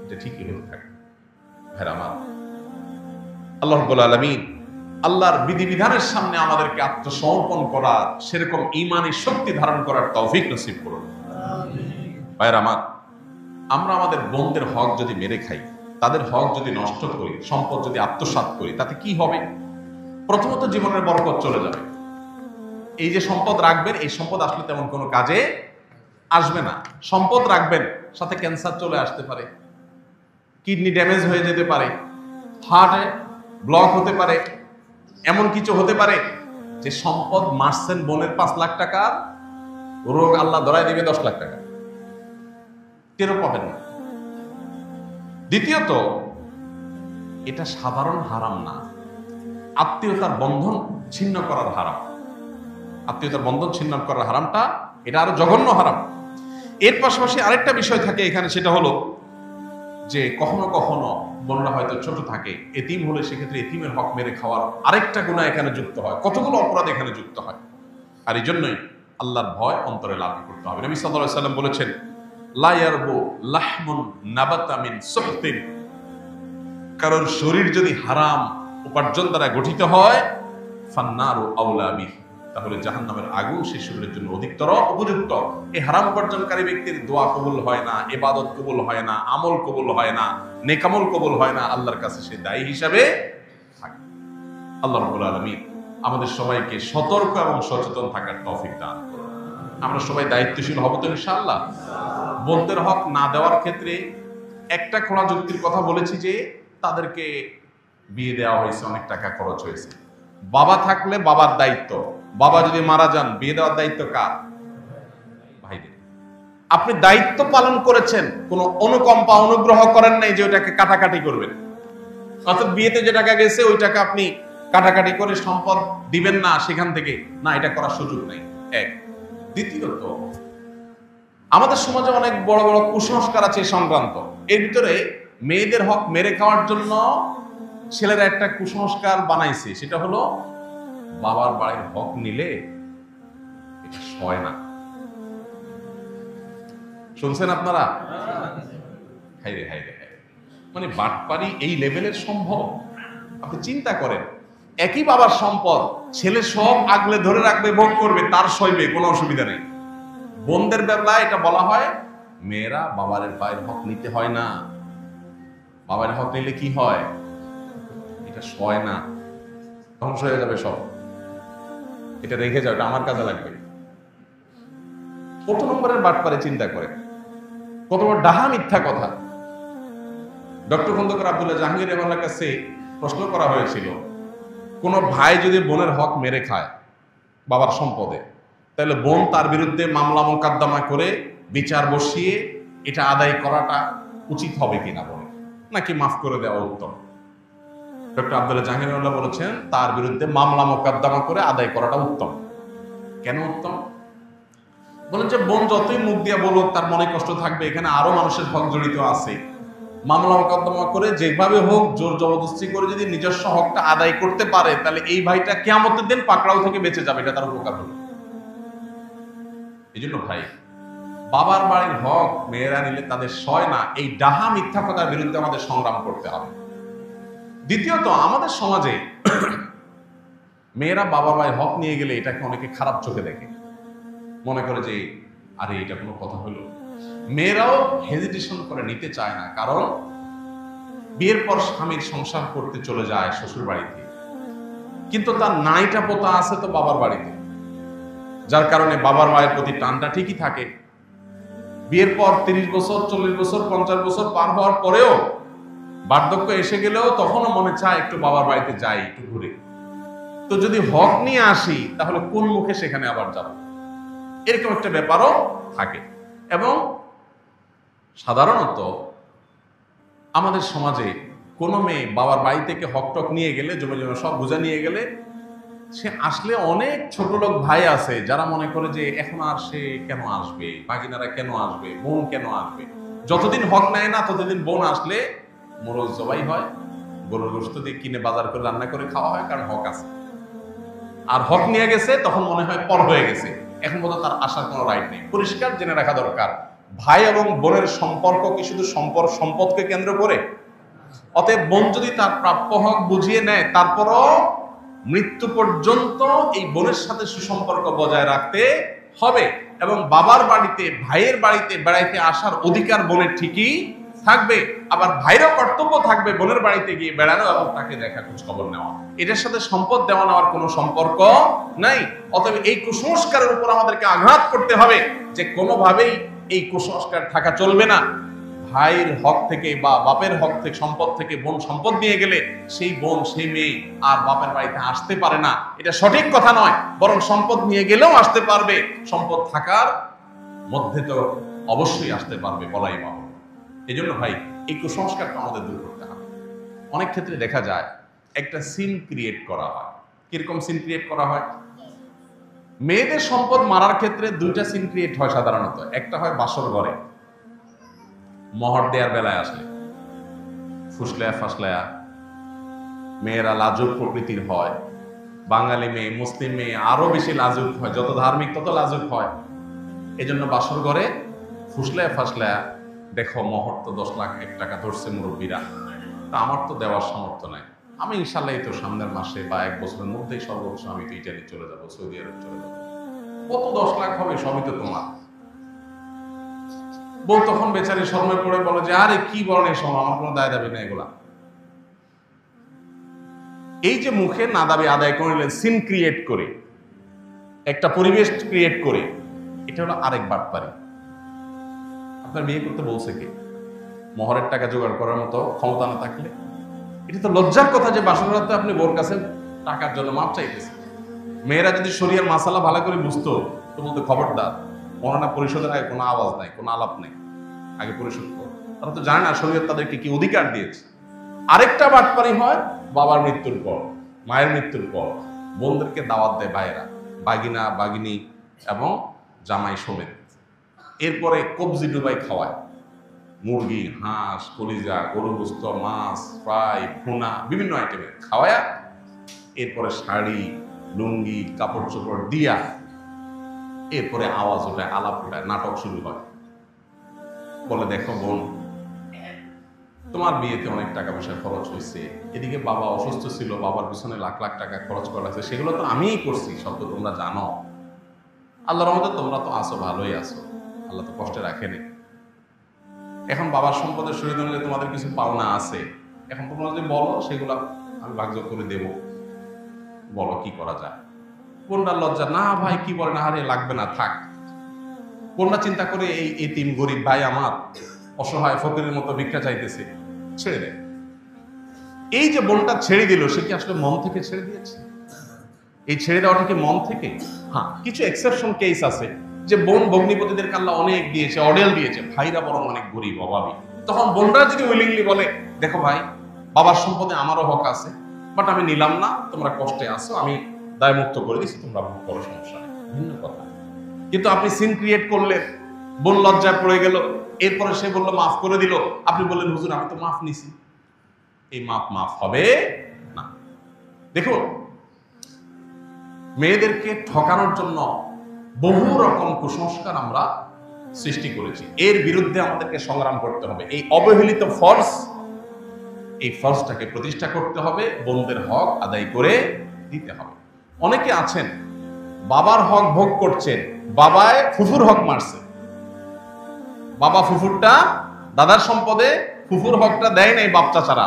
যে ঠিকই হতে থাকে। ভাইরা আমার, আল্লাহ রাব্বুল আলামিন আল্লাহর বিধিবিধানের সামনে আমাদেরকে আত্মসমর্পণ করার, সেরকম ঈমানি শক্তি ধারণ করার তৌফিক নসিব করুন। ভাইরা আমার, আমরা আমাদের বোনদের হক যদি মেরে খাই, তাদের হক যদি নষ্ট করি, সম্পদ যদি আত্মসাৎ করি, তাতে কি হবে? প্রথমত জীবনের বরকত চলে যাবে। এই যে সম্পদ রাখবেন, এই সম্পদ আসলে তেমন কোনো কাজে আসবে না। সম্পদ রাখবেন, সাথে ক্যান্সার চলে আসতে পারে, কিডনি ড্যামেজ হয়ে যেতে পারে, হার্টে ব্লক হতে পারে, এমন কিছু হতে পারে যে সম্পদ মারছেন বোনের 5 লাখ টাকা, রোগ আল্লাহ ধরায় দিবে 10 লাখ টাকা, টেরও পাবেন না। দ্বিতীয়ত, এটা সাধারণ হারাম না, আত্মীয়তার বন্ধন ছিন্ন করার হারাম। আত্মীয়তার বন্ধন ছিন্ন করার হারামটা, এটা আরো জঘন্য হারাম। এর পাশাপাশি আরেকটা বিষয় থাকে এখানে, সেটা হলো যে কখনো কখনো বোনরা হয়তো ছোট থাকে, এতিম হলে সেক্ষেত্রে এতিমের হক মেরে খাওয়ার আরেকটা গুনাহ এখানে যুক্ত হয়, কতগুলো অপরাধ এখানে যুক্ত হয়। আর এই জন্যই আল্লাহর ভয় অন্তরে লালন করতে হবে। নবী সাল্লাল্লাহু আলাইহি ওয়াসাল্লাম বলেছেন, লা ইয়ারবু লাহমুন নাবাতা মিন সুহতিন, কারোর শরীর যদি হারাম উপার্জন দ্বারা গঠিত হয়, ফান্নারু আউলা বিহি, তাহলে জাহান্নামের আগুন সেই শরীরের জন্য অধিকতর উপযুক্ত। এই হারাম উপার্জনকারী ব্যক্তির দোয়া কবুল হয় না, ইবাদত কবুল হয় না, আমল কবুল হয় না, নেক আমল কবুল হয় না, আল্লাহর কাছে সে দায়ী হিসাবে থাকে। আল্লাহ রাব্বুল আলামিন আমাদের সবাইকে সতর্ক এবং সচেতন থাকার তৌফিক দান করুন। আমরা সবাই দায়িত্বশীল হব তো ইনশাআল্লাহ। বোনদের হক না দেওয়ার ক্ষেত্রে একটা খোলা যুক্তির কথা বলেছি যে তাদেরকে বিয়ে দেওয়া হয়েছে, অনেক টাকা খরচ হয়েছে, বাবা থাকলে বাবার দায়িত্ব, বাবা যদি মারা যান বিয়ে দেওয়ার দায়িত্ব কার? ভাইদের। আপনি দায়িত্ব পালন করেছেন, কোনো অনুকম্পা অনুগ্রহ করেন নাই যে ওইটাকে কাটাকাটি করবেন, অর্থাৎ বিয়েতে যে টাকা গেছে ওই টাকা আপনি কাটাকাটি করে সম্পদ দিবেন না সেখান থেকে, না, এটা করার সুযোগ নাই। এক। দ্বিতীয়ত, আমাদের সমাজে অনেক বড় বড় কুসংস্কার আছে সংক্রান্ত। এর ভিতরে মেয়েদের হক মেরে খাওয়ার জন্য ছেলেরা একটা কুসংস্কার বানাইছে, সেটা হলো বাবার বাড়ির হক নিলে এটা সয় না। শুনছেন আপনারা? হাইরে হাইরে হাইরে, মানে বাটপারি এই লেভেলের সম্ভব? আপনি চিন্তা করেন, একই বাবার সম্পদ, ছেলে সব আগলে ধরে রাখবে, ভোগ করবে, তার সইবে, কোনো অসুবিধা নেই। বোনদের বেলায় এটা বলা হয়, মেয়েরা বাবার পায়ের হক নিতে হয় না, বাবার হক নিলে কি হয়? এটা সয় না, ধ্বংস হয়ে যাবে সব, এটা রেখে যাও, এটা আমার কাজে লাগবে। কত নম্বরের বাটপারে চিন্তা করে, কত বড় ডাহা মিথ্যা কথা। ডক্টর খন্দকার আব্দুল্লাহ জাহাঙ্গীর রহমানের কাছে প্রশ্ন করা হয়েছিল, কোন ভাই যদি বোনের হক মেরে খায় বাবার সম্পদে, তাহলে বোন তার বিরুদ্ধে মামলা মোকদ্দমা করে বিচার বসিয়ে এটা আদায় করাটা উচিত হবে কিনা বলে, নাকি মাফ করে দেওয়া উত্তম? ডক্টর আব্দুল্লাহ জাহাঙ্গীর রহমাল্লাহ বলেছেন, তার বিরুদ্ধে মামলা মোকদ্দমা করে আদায় করাটা উত্তম। কেন উত্তম? বলেন যে বোন যতই মুখ দিয়া বলুক তার মনে কষ্ট থাকবে, এখানে আরো মানুষের হক জড়িত আছে। মামলা মোকদ্দমা করে যেভাবে হোক জোর জবরদস্তি করে যদি নিজস্ব হকটা আদায় করতে পারে, তাহলে এই ভাইটা কিয়ামতের দিন পাকড়াও থেকে বেঁচে যাবে, এটা তার উপকার হবে। এই জন্য ভাই, বাবার বাড়ির হক মেয়েরা নিলে তাদের সয় না, এই ডাহা মিথ্যা কথার বিরুদ্ধে আমাদের সংগ্রাম করতে হবে। দ্বিতীয়ত, আমাদের সমাজে মেয়েরা বাবার বাড়ির হক নিয়ে গেলে এটাকে অনেকে খারাপ চোখে দেখে, মনে করে যে আরে এটা কোনো কথা হলো? মেয়েরাও হেজিটেশন করে নিতে চায় না, কারণ বিয়ের পর স্বামীর সংসার করতে চলে যায় শ্বশুর বাড়িতে, কিন্তু তার নাইটা পোতা আছে তো বাবার বাড়িতে, যার কারণে বাবার মায়ের প্রতি টানটা ঠিকই থাকে। বিয়ের পর 30 বছর 40 বছর 50 বছর পার হওয়ার পরেও বার্ধক্য এসে গেলেও তখনও মনে চায় একটু বাবার বাড়িতে যাই, একটু ঘুরে। তো যদি হক নিয়ে আসি তাহলে কোন মুখে সেখানে আবার যাব, এরকম একটা ব্যাপারও থাকে। এবং সাধারণত আমাদের সমাজে কোনো মেয়ে বাবার বাড়ি থেকে হক টক নিয়ে গেলে, জমে জমে সব বোঝা নিয়ে গেলে, সে আসলে অনেক ছোট লোক ভাই আছে যারা মনে করে যে এখন আর সে কেন আসবে, বাগিনারা কেন আসবে, বোন কেন আসবে। যতদিন হক নেয় না ততদিন বোন আসলে মোরগ জবাই হয়, গরুর গোশত দিয়ে কিনে বাজার করে রান্না করে খাওয়া হয়, কারণ হক আছে। আর হক নিয়ে গেছে তখন মনে হয় পর হয়ে গেছে, এখন পর্যন্ত তার আসার কোনো রাইট নেই। পরিষ্কার জেনে রাখা দরকার, ভাই এবং বোনের সম্পর্ক কি শুধু সম্পদকে কেন্দ্র করে? অতএব বোন যদি তার প্রাপ্য হক বুঝিয়ে নেয়, তারপরও মৃত্যু পর্যন্ত এই বোনের সাথে সুসম্পর্ক বজায় রাখতে হবে। এবং বাবার বাড়িতে, ভাইয়ের বাড়িতে বেড়াইতে আসার অধিকার বোনের ঠিকই থাকবে। আবার ভাইয়েরও কর্তব্য থাকবে বোনের বাড়িতে গিয়ে বেড়ানো এবং তাকে দেখা, খোঁজ খবর নেওয়া। এটার সাথে সম্পদ দেওয়া নেওয়ার কোনো সম্পর্ক নাই। অতএব এই কুসংস্কারের উপর আমাদেরকে আঘাত করতে হবে যে কোনোভাবেই এই কুসংস্কার থাকা চলবে না। ভাইয়ের হক থেকে বা বাপের হক থেকে, সম্পদ থেকে বোন সম্পদ নিয়ে গেলে সেই বোন, সেই মেয়ে আর বাপের বাড়িতে আসতে পারে না, এটা সঠিক কথা নয়। বরং সম্পদ নিয়ে গেলেও আসতে পারবে, সম্পদ থাকার মধ্যে তো অবশ্যই আসতে পারবে, বলাই বাবা। এই জন্য ভাই এই কুসংস্কারটা আমাদের দূর করতে হবে। অনেক ক্ষেত্রে দেখা যায় একটা সিন ক্রিয়েট করা হয়। কিরকম সিন ক্রিয়েট করা হয়? মেয়েদের সম্পদ মারার ক্ষেত্রে দুইটা সিন ক্রিয়েট হয় সাধারণত। একটা হয় বাসর ঘরে, মহর দেওয়ার বেলায় আসলে ফুসলায়া ফাসলায়া, মেয়েরা লাজুক প্রকৃতির হয়। বাঙালি মেয়ে, মুসলিম মেয়ে আরো বেশি লাজুক হয়, যত ধার্মিক তত লাজুক হয়। এই জন্য বাসর ঘরে ফুসলায়া ফাসলায়া, দেখো মহর তো 10 লাখ 1 টাকা ধরছে মুরব্বীরা, তা আমার তো দেওয়ার সামর্থ্য নাই, আমি ইনশাল্লাহ এই তো সামনের মাসে বা 1 বছরের মধ্যেই সর্বোচ্চ আমি তো ইটালি চলে যাবো, সৌদি আরব চলে যাবো, কত 10 লাখ হবে, সবই তো তোমার। বউ তখন বেচারি শর্মে পড়ে বলে যে আরে কি বলেন এসব, আমার কোনো দায় দাবি নেই এগুলা। এই যে মুখে না দাবি আদায় করলেন, সিন ক্রিয়েট করে, একটা পরিবেশ ক্রিয়েট করে, এটা হলো আরেক বাটপারি। আপনার বিয়ে করতে বলছে কে? মহরের টাকা জোগাড় করার মতো ক্ষমতা না থাকলে এটা তো লজ্জার কথা যে বাসর রাতে আপনি বোর কাছে টাকার জন্য মাপ চাইতেছেন। মেয়েরা যদি শরিয়ার মাসালা ভালো করে বুঝতো তো বলতে খবরদার, মহানা পরিষদের আগে কোনো আওয়াজ নাই, কোনো আলাপ নেই, আগে পরিশোধ করো। তারা তো জানে না শরীয়ত তাদেরকে কি অধিকার দিয়েছে। আরেকটা বাটপারি হয় বাবার মৃত্যুর পর, মায়ের মৃত্যুর পর বোনদেরকে দাওয়াত দেয় ভাইয়েরা, বাগিনা বাগিনী এবং জামাই সমেত। এরপরে কবজি ডুবাই খাওয়ায়, মুরগি, হাঁস, কলিজা, গরু গোস্ত, মাছ ফ্রাই, ভুনা, বিভিন্ন আইটেমের খাওয়ায়া এরপরে শাড়ি, লুঙ্গি, কাপড় চোপড় দিয়া এরপরে আওয়াজ ওঠায়, আলাপ ওঠায়, নাটক শুরু হয়। বলে দেখো বোন, তোমার বিয়েতে অনেক টাকা পয়সা খরচ হয়েছে, এদিকে বাবা অসুস্থ ছিল, বাবার পিছনে লাখ লাখ টাকা খরচ করা হয়েছে, সেগুলো তো আমিই করছি, সব তো তোমরা জানো। আল্লাহর রহমতে তোমরা তো আসো, ভালোই আসো, আল্লাহ তো কষ্টে রাখেনি। এখন বাবার সম্পদের শহীদ হলে তোমাদের কিছু পাওনা আছে, এখন তোমরা যদি বলো সেগুলো আমি ভাগযোগ করে দেব, বলো কি করা যায়। কোনটা লজ্জা, না ভাই কি বলে না, আরে লাগবে না থাক। কোনটা চিন্তা করে এই এতিম গরিব ভাই আমার অসহায় ফকিরের মতো ভিক্ষা চাইতেছে, ছেড়ে দেয়। এই যে বোনটা ছেড়ে দিল, সে কি আসলে মন থেকে ছেড়ে দিয়েছে? এই ছেড়ে দেওয়াটা কি মন থেকে? হ্যাঁ, কিছু এক্সেপশন কেস আছে যে বোন ভগ্নিপতিদেরকে আল্লাহ অনেক দিয়েছে, অডেল দিয়েছে, ভাইরা বরং অনেক গরিব অভাবী। তখন বোনরা যদি উইলিংলি বলে দেখো ভাই, বাবার সম্পদে আমারও হক আছে, বাট আমি নিলাম না, তোমরা কষ্টে আসো, আমি দায়মুক্ত করে দিচ্ছি, তোমরা বড় সমস্যা নেই, ভিন্ন কথা। কিন্তু আপনি সিন ক্রিয়েট করলেন, বোন লজ্জায় পড়ে গেল, এরপরে সে বললো মাফ করে দিল, আপনি বললেন হুজুর আমি তো মাফ নিছি। এই মাফ হবে না। দেখুন, মেয়েদেরকে ঠকানোর জন্য বহু রকম কুসংস্কার আমরা সৃষ্টি করেছি, এর বিরুদ্ধে আমাদেরকে সংগ্রাম করতে হবে। এই অবহেলিত ফরজ, এই ফরজটাকে প্রতিষ্ঠা করতে হবে, বোনদের হক আদায় করে দিতে হবে। অনেকে আছেন বাবার হক ভোগ করছেন, বাবায় ফুফুর হক মারছে, বাবা ফুফুরটা দাদার সম্পদে ফুফুর হকটা দেয় নাই বাপ চাচারা।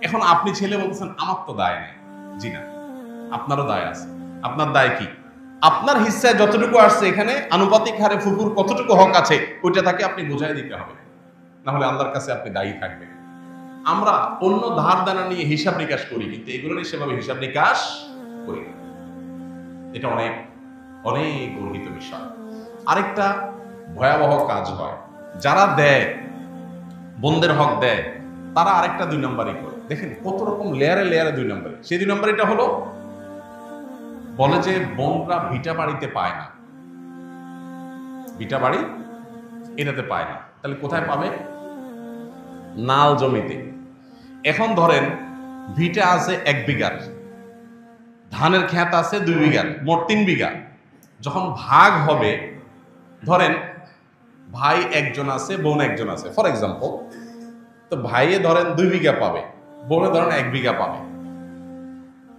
এখন আপনি ছেলে বলতেছেন আমার তো দায় নেই। জি না, আপনারও দায় আছে। আপনার দায় কি? আপনার হিস্সায় যতটুকু আসছে এখানে আনুপাতিক হারে ফুফুর কতটুকু হক আছে ওইটা তাকে আপনি বুঝাই দিতে হবে, না হলে আল্লাহর কাছে আপনি দায়ী থাকবেন। আমরা অন্য ধার দানা নিয়ে হিসাব নিকাশ করি, কিন্তু এগুলো নিয়ে সেভাবে হিসাব নিকাশ করি না। এটা অনেক অনেক গর্হিত বিষয়। আরেকটা ভয়াবহ কাজ হয়, যারা দেয় বোনদের হক দেয় তারা আরেকটা 2 নম্বরই করে। দেখেন কত রকম লেয়ারে লেয়ারে 2 নম্বরই। সেই 2 নম্বরটা হলো বলে যে বোনরা ভিটা বাড়িতে পায় না, ভিটা বাড়ি এটাতে পায় না, তাহলে কোথায় পাবে? নাল জমিতে। এখন ধরেন ভিটা আছে 1 বিঘার, ধানের ক্ষেত আছে 2 বিঘার, মোট 3 বিঘা। যখন ভাগ হবে, ধরেন ভাই একজন আছে, বোন একজন আছে, ফর এক্সাম্পল, তো ভাইয়ে ধরেন 2 বিঘা পাবে, বোনে ধরেন 1 বিঘা পাবে,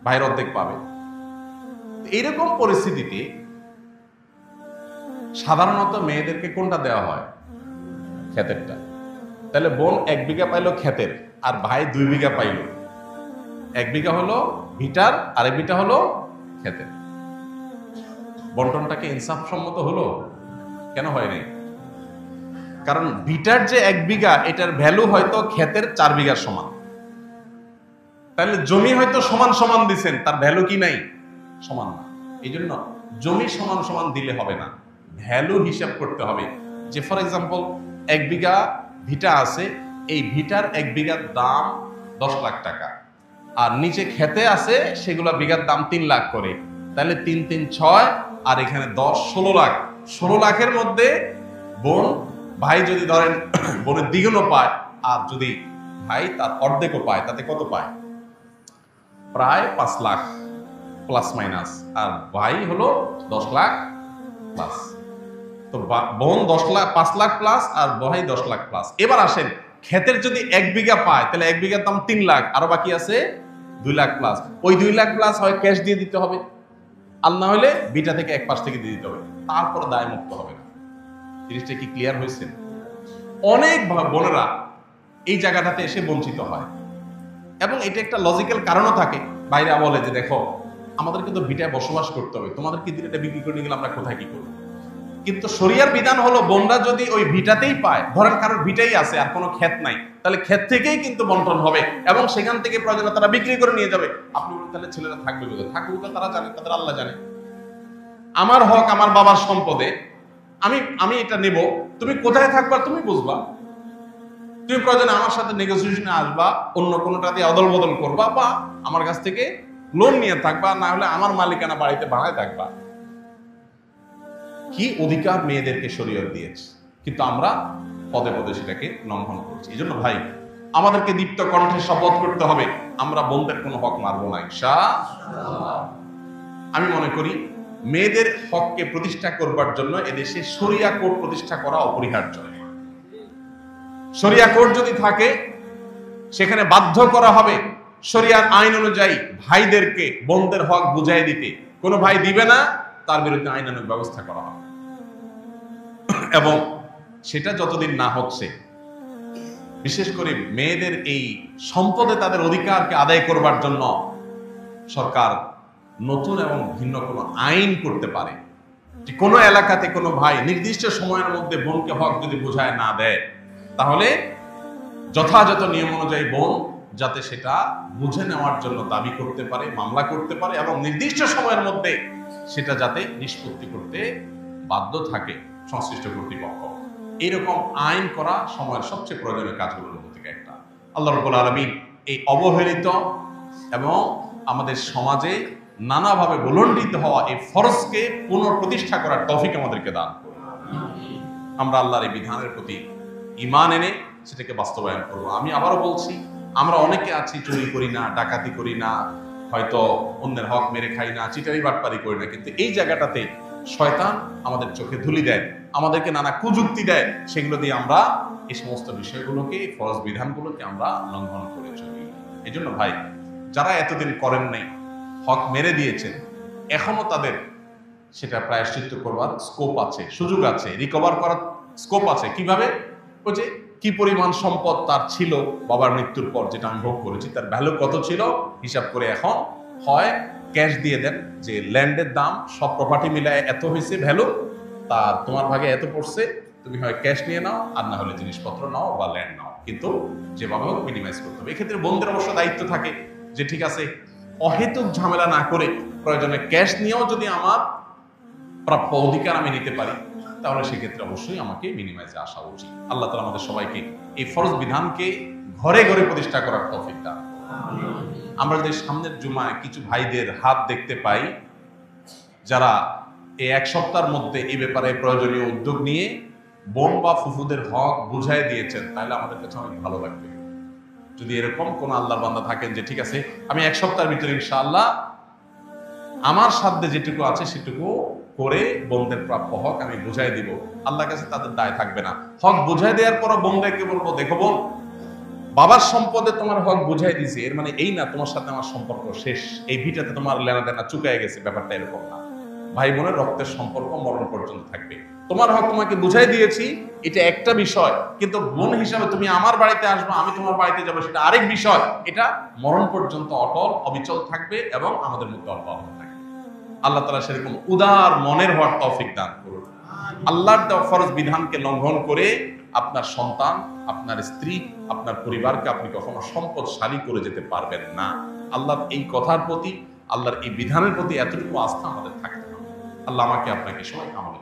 ভাইয়ের অর্ধেক পাবে। এইরকম পরিস্থিতিতে সাধারণত মেয়েদেরকে কোনটা দেওয়া হয়? ক্ষেতেরটা। তাহলে বোন 1 বিঘা পাইলো ক্ষেতের, আর ভাই 2 বিঘা পাইল। 1 বিঘা হলো ভিটার, আর 1 বিঘা হলো ক্ষেতের। বন্টনটাকে ইনসাফসম্মত হলো? কেন হয়নি? কারণ ভিটার যে 1 বিঘা এটার ভ্যালু হয়তো ক্ষেতের 4 বিঘার সমান। তাহলে জমি হয়তো সমান সমান দিচ্ছেন, তার ভ্যালু কি নাই? সমান না। এই জন্য জমি সমান সমান দিলে হবে না, ভ্যালু হিসাব করতে হবে। যে ফর এক্সাম্পল 1 বিঘা ভিটা আছে, এই ভিটার 1 বিঘার দাম 10 লাখ টাকা, আর নিচে খেতে আছে সেগুলা বিঘার দাম 3 লাখ করে। তাহলে 3 3 6, আর এখানে 10 16 লাখ। 16 লাখের মধ্যে বোন ভাই যদি ধরেন বোনের দ্বিগুণও পায়, আর যদি ভাই তার অর্ধেকও পায়, তাতে কত পায়? প্রায় 5 লাখ প্লাস মাইনাস, আর ভাই হলো 10 লাখ প্লাস। তো বোন 10 লাখ 5 লাখ প্লাস, আর ভাই 10 লাখ প্লাস। এবার আসেন ক্ষেতের যদি 1 বিঘা পায়, তাহলে 1 বিঘার দাম 3 লাখ, আরো বাকি আছে 2 লাখ প্লাস। ওই 2 লাখ প্লাস হয় ক্যাশ দিয়ে দিতে হবে, আর না হলে বিটা থেকে এক পাশ থেকে দিয়ে দিতে হবে, তারপরে দায় মুক্ত হবে না। জিনিসটা কি ক্লিয়ার হয়েছে? অনেক বোনেরা এই জায়গাটাতে এসে বঞ্চিত হয়, এবং এটা একটা লজিক্যাল কারণও থাকে। বাইরে বলে যে দেখো আমাদেরকে তো ভিটায় বসবাস করতে হবে, তোমাদেরকে দিলে এটা বিক্রি করে নিয়ে গেলে আমরা কোথায় কি করবো? কিন্তু শরিয়ার বিধান হলো বোনরা যদি ওই ভিটাতেই পায়, ধরেন কারোর ভিটাই আছে আর কোনো ক্ষেত নাই, তাহলে ক্ষেত থেকেই কিন্তু বন্টন হবে, এবং সেখান থেকে প্রয়োজনে তারা বিক্রি করে নিয়ে যাবে। আপনি বলেন তাহলে ছেলেরা থাকবে কোথায়? থাকবে কোথায় তারা জানে, তাদের আল্লাহ জানে। আমার হক আমার বাবার সম্পদে, আমি এটা নেব, তুমি কোথায় থাকবা তুমি বুঝবা। তুমি প্রয়োজনে আমার সাথে নেগোসিয়েশনে আসবা, অন্য কোনোটা দিয়ে অদল বদল করবা, বা আমার কাছ থেকে লোন নিয়ে থাকবা, না হলে আমার মালিকানা বাড়িতে ভাড়ায় থাকবা। কি অধিকার মেয়েদেরকে শরীয়ত দিয়েছে, কিন্তু আমরা পদে পদে সেটাকে লঙ্ঘন করছি। এই জন্য ভাই আমাদেরকে দীপ্ত কণ্ঠে শপথ করতে হবে, আমরা বোনদের কোনো হক মারবো না ইনশাআল্লাহ। আমি মনে করি মেয়েদের হককে প্রতিষ্ঠা করবার জন্য এদেশে শরিয়া কোর্ট প্রতিষ্ঠা করা অপরিহার্য। শরিয়া কোর্ট যদি থাকে, সেখানে বাধ্য করা হবে শরিয়ার আইন অনুযায়ী ভাইদেরকে বোনদের হক বুঝাই দিতে। কোনো ভাই দিবে না, তার বিরুদ্ধে আইনানুগ ব্যবস্থা করা হবে। এবং সেটা যতদিন না হচ্ছে, বিশেষ করে মেয়েদের এই সম্পদে তাদের অধিকারকে আদায় করবার জন্য সরকার নতুন এবং ভিন্ন কোনো আইন করতে পারে, যে কোনো এলাকাতে কোনো ভাই নির্দিষ্ট সময়ের মধ্যে বোনকে হক যদি বোঝায় না দেয়, তাহলে যথাযথ নিয়ম অনুযায়ী বোন যাতে সেটা বুঝে নেওয়ার জন্য দাবি করতে পারে, মামলা করতে পারে, এবং নির্দিষ্ট সময়ের মধ্যে সেটা যাতে নিষ্পত্তি করতে বাধ্য থাকে সংশ্লিষ্ট কর্তৃপক্ষ। এইরকম আইন করা সময়ের সবচেয়ে প্রয়োজনীয় কাজগুলোর মধ্যে থেকে একটা। আল্লাহ রাব্বুল আলামিন এই অবহেলিত এবং আমাদের সমাজে নানাভাবে ভুলণ্ডিত হওয়া এই ফরজকে পুনঃপ্রতিষ্ঠা করার তৌফিক আমাদেরকে দান করুন। আমরা আল্লাহর এই বিধানের প্রতি ঈমান এনে সেটাকে বাস্তবায়ন করব। আমি আবারও বলছি, আমরা অনেকে আছি চুরি করি না, ডাকাতি করি না, হয়তো অন্যের হক মেরে খাই না, চিটারি বাটপারি করি না, কিন্তু এই জায়গাটাতে শয়তান আমাদের চোখে ধুলি দেয়, আমাদেরকে নানা কুযুক্তি দেয়, সেগুলো দিয়ে আমরা এই সমস্ত বিষয়গুলোকে, ফরজ বিধানগুলোকে আমরা লঙ্ঘন করে চলি। এই জন্য ভাই, যারা এতদিন করেন নাই, হক মেরে দিয়েছেন, এখনো তাদের সেটা প্রায়শ্চিত্ত করবার স্কোপ আছে, সুযোগ আছে, রিকভার করার স্কোপ আছে। কিভাবে? ওই যে কি পরিমাণ সম্পদ তার ছিল বাবার মৃত্যুর পর, যেটা আমি ভোগ করেছি, তার ভ্যালু কত ছিল হিসাব করে এখন হয় ক্যাশ দিয়ে দেন, যে ল্যান্ডের দাম সব প্রপার্টি মিলায় এত হয়েছে ভ্যালু, তার তোমার ভাগে এত পড়ছে, তুমি হয় ক্যাশ নিয়ে নাও, আর না হলে জিনিসপত্র নাও বা ল্যান্ড নাও, কিন্তু যেভাবে হোক মিনিমাইজ করতে হবে। এক্ষেত্রে বোনদের অবশ্য দায়িত্ব থাকে যে ঠিক আছে, অহেতুক ঝামেলা না করে প্রয়োজনে ক্যাশ নিয়েও যদি আমার প্রাপ্য অধিকার আমি নিতে পারি, তাহলে সেক্ষেত্রে অবশ্যই আমাকে মিনিমাইজে আসা উচিত। আল্লাহ তাআলা আমাদের সবাইকে এই ফরজ বিধানকে ঘরে ঘরে প্রতিষ্ঠা করার তৌফিক দান। আমরা যে সামনের জুমায় কিছু ভাইদের হাত দেখতে পাই, যারা এই এক সপ্তাহের মধ্যে এই ব্যাপারে প্রয়োজনীয় উদ্যোগ নিয়ে বোন বা ফুফুদের হক বুঝাই দিয়েছেন, তাহলে আমাদের কাছে অনেক ভালো লাগবে। যদি এরকম কোন আল্লাহর বান্দা থাকেন যে ঠিক আছে, আমি এক সপ্তাহের ভিতরে ইনশাআল্লাহ আমার সাধ্যে যেটুকু আছে সেটুকু করে বোনদের প্রাপ্য হক আমি বুঝাই দিব, আল্লাহর কাছে তাদের দায় থাকবে না। হক বুঝাই দেওয়ার পর বোনদেরকে বলবো, দেখো বোন, বাবার সম্পদে তোমার হক বুঝাই দিয়েছে, এর মানে এই না তোমার সাথে আমার সম্পর্ক শেষ, এই ভিটাতে তোমার লেনা দেনা চুকায় গেছে, ব্যাপারটা এরকম না। ভাই বোনের রক্তের সম্পর্ক মরণ পর্যন্ত থাকবে। তোমার হক তোমাকে বুঝাই দিয়েছি, এটা একটা বিষয়, কিন্তু বোন হিসাবে তুমি আমার বাড়িতে আসবে, আমি তোমার বাড়িতে যাবো, সেটা আরেক বিষয়। এটা মরণ পর্যন্ত অটল অবিচল থাকবে এবং আমাদের মধ্যে অব্যাহত থাকবে। আল্লাহ তাআলা সেরকম উদার মনের হওয়ার তৌফিক দান করুন। আল্লাহর দেওয়া ফরজ বিধানকে লঙ্ঘন করে আপনার সন্তান, আপনার স্ত্রী, আপনার পরিবারকে আপনি কখনো সম্পদশালী করে যেতে পারবেন না। আল্লাহর এই কথার প্রতি, আল্লাহর এই বিধানের প্রতি এতটুকু আস্থা আমাদের থাকতে হবে। আল্লাহ আমাকে আপনাকে সবাই আমল